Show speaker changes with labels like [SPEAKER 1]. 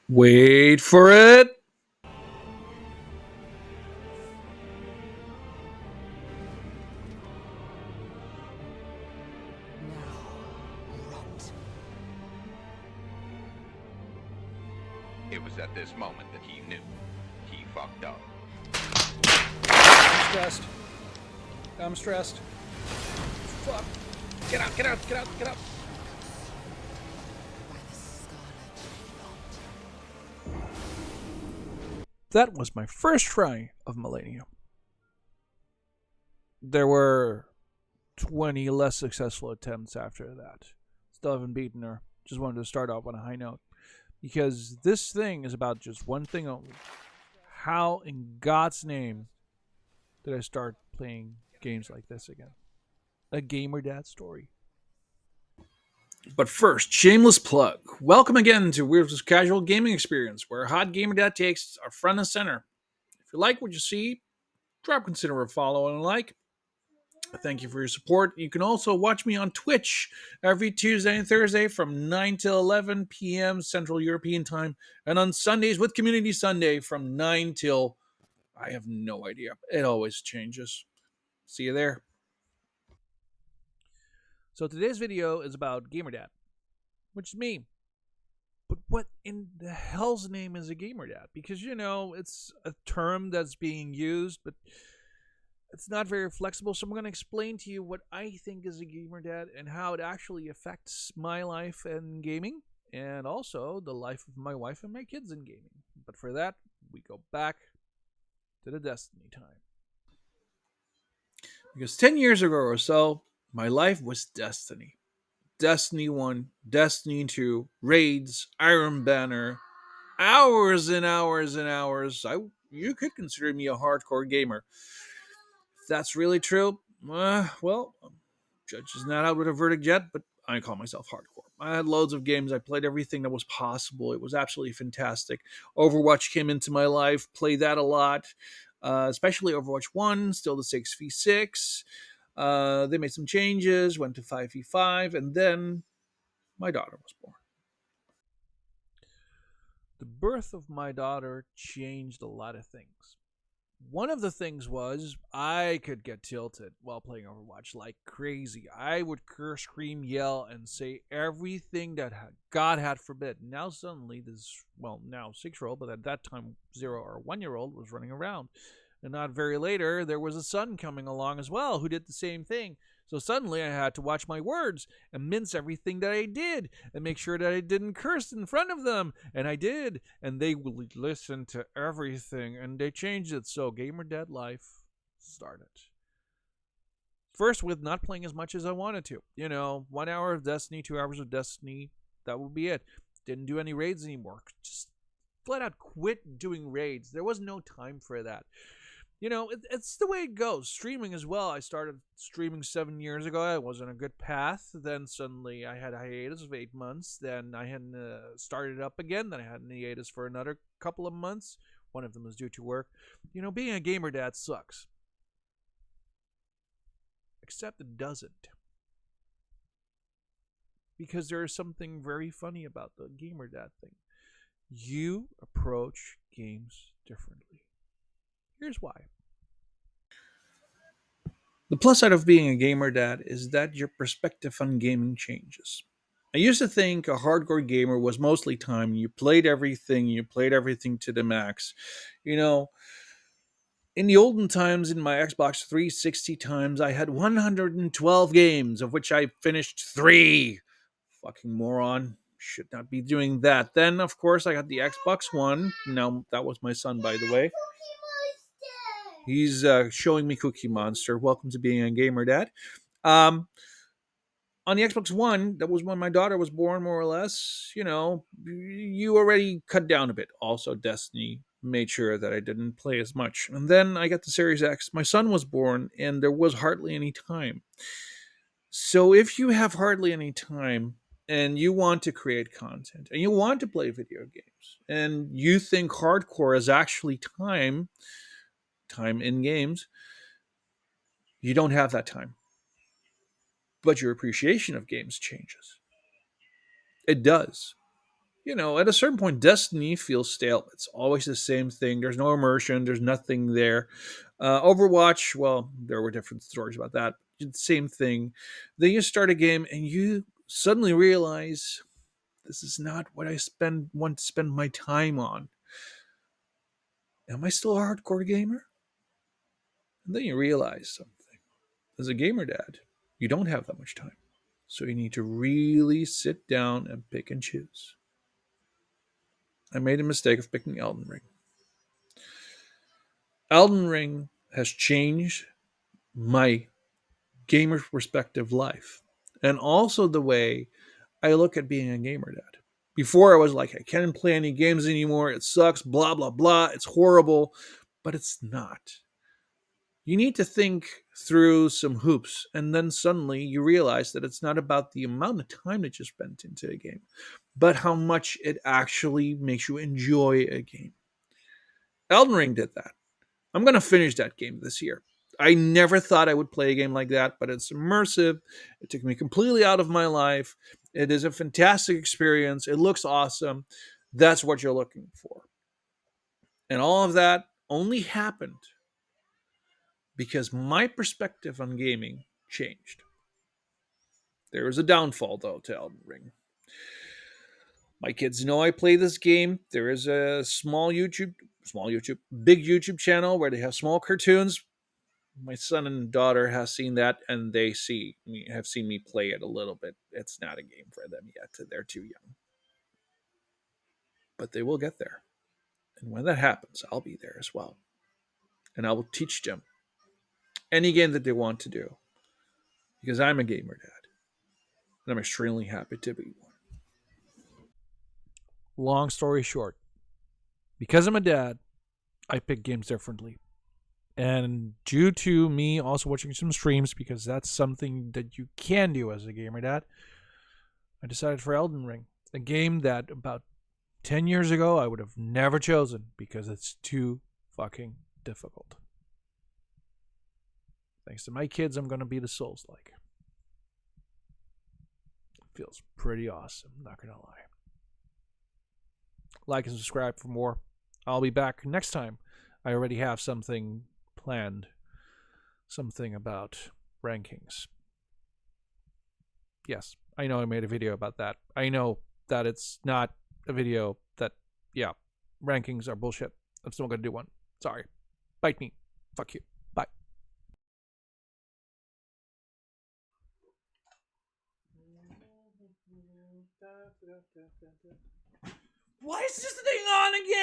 [SPEAKER 1] Wait for it.
[SPEAKER 2] Now, rot.
[SPEAKER 3] It was at this moment that he knew. He fucked up.
[SPEAKER 1] I'm stressed. I'm stressed. Fuck. Get out, get out, get out, get out.
[SPEAKER 2] By the Scarlet Rot.
[SPEAKER 1] That was my first try of Millennium. There were 20 less successful attempts after that. Still haven't beaten her. Just wanted to start off on a high note. Because this thing is about just one thing only. How in God's name did I start playing games like this again? A gamer dad story. But first, shameless plug. Welcome again to Weird's Casual Gaming Experience, where hot gamer dad takes are front and center. If you like what you see, consider a follow and a like. Thank you for your support. You can also watch me on Twitch every Tuesday and Thursday from 9 till 11 p.m. Central European Time, and on Sundays with Community Sunday from 9 till I have no idea. It always changes. See you there. So today's video is about GamerDad, which is me. But what in the hell's name is a GamerDad? Because it's a term that's being used, but it's not very flexible. So I'm going to explain to you what I think is a GamerDad and how it actually affects my life and gaming, and also the life of my wife and my kids in gaming. But for that, we go back to the Destiny time. Because 10 years ago or so, my life was Destiny. Destiny 1, Destiny 2, raids, Iron Banner, hours and hours and hours. You could consider me a hardcore gamer. If that's really true, well, judge is not out with a verdict yet, but I call myself hardcore. I had loads of games. I played everything that was possible. It was absolutely fantastic. Overwatch came into my life, played that a lot, especially Overwatch 1, still the 6v6. They made some changes, went to 5v5, and then my daughter was born. The birth of my daughter changed a lot of things. One of the things was I could get tilted while playing Overwatch like crazy. I would curse, scream, yell, and say everything that God had forbid. Now suddenly this, well, now 6-year-old, but at that time 0 or 1-year old was running around. And not very later, there was a son coming along as well who did the same thing. So suddenly I had to watch my words and mince everything that I did and make sure that I didn't curse in front of them. And I did. And they would listen to everything and they changed it. So Gamer Dead Life started. First, with not playing as much as I wanted to. 1 hour of Destiny, 2 hours of Destiny. That would be it. Didn't do any raids anymore. Just flat out quit doing raids. There was no time for that. It's the way it goes. Streaming as well. I started streaming 7 years ago. I was on a good path. Then suddenly I had a hiatus of 8 months. Then I had started up again. Then I had a hiatus for another couple of months. One of them was due to work. Being a gamer dad sucks. Except it doesn't. Because there is something very funny about the gamer dad thing. You approach games differently. Here's why. The plus side of being a gamer dad is that your perspective on gaming changes. I used to think a hardcore gamer was mostly time. You played everything to the max. You know, in the olden times, in my Xbox 360 times, I had 112 games, of which I finished 3. Fucking moron. Should not be doing that. Then, of course, I got the Xbox One. Now, that was my son, by the way. He's showing me Cookie Monster. Welcome to being a gamer dad. Um, on the Xbox One, that was when my daughter was born, more or less. You already cut down a bit. Also, Destiny made sure that I didn't play as much. And then I got the Series X. My son was born, and there was hardly any time. So if you have hardly any time and you want to create content and you want to play video games and you think hardcore is actually time in games, you don't have that time. But your appreciation of games changes. It does. At a certain point, Destiny feels stale. It's always the same thing. There's no immersion. There's nothing there. Overwatch, well, there were different stories about that. Same thing. Then you start a game and you suddenly realize this is not what I want to spend my time on. Am I still a hardcore gamer? And then you realize something. As a gamer dad, you don't have that much time. So you need to really sit down and pick and choose. I made a mistake of picking Elden Ring. Elden Ring has changed my gamer perspective life and also the way I look at being a gamer dad. Before I was like, I can't play any games anymore. It sucks, blah, blah, blah. It's horrible. But it's not. You need to think through some hoops, and then suddenly you realize that it's not about the amount of time that you spent into a game, but how much it actually makes you enjoy a game. Elden Ring did that. I'm going to finish that game this year. I never thought I would play a game like that, but it's immersive. It took me completely out of my life. It is a fantastic experience. It looks awesome. That's what you're looking for. And all of that only happened because my perspective on gaming changed. There is a downfall, though, to Elden Ring. My kids know I play this game. There is a big YouTube channel where they have small cartoons. My son and daughter have seen that, and have seen me play it a little bit. It's not a game for them yet; they're too young, but they will get there. And when that happens, I'll be there as well, and I will teach them any game that they want to do, because I'm a gamer dad, and I'm extremely happy to be one. Long story short, because I'm a dad, I pick games differently. And due to me also watching some streams, because that's something that you can do as a gamer dad, I decided for Elden Ring, a game that about 10 years ago I would have never chosen because it's too fucking difficult. Thanks to my kids, I'm going to be the Souls like. Feels pretty awesome, not going to lie. Like and subscribe for more. I'll be back next time. I already have something planned. Something about rankings. Yes, I know I made a video about that. I know that it's not a video that, yeah, rankings are bullshit. I'm still going to do one. Sorry. Bite me. Fuck you. Bye. Why is this thing on again?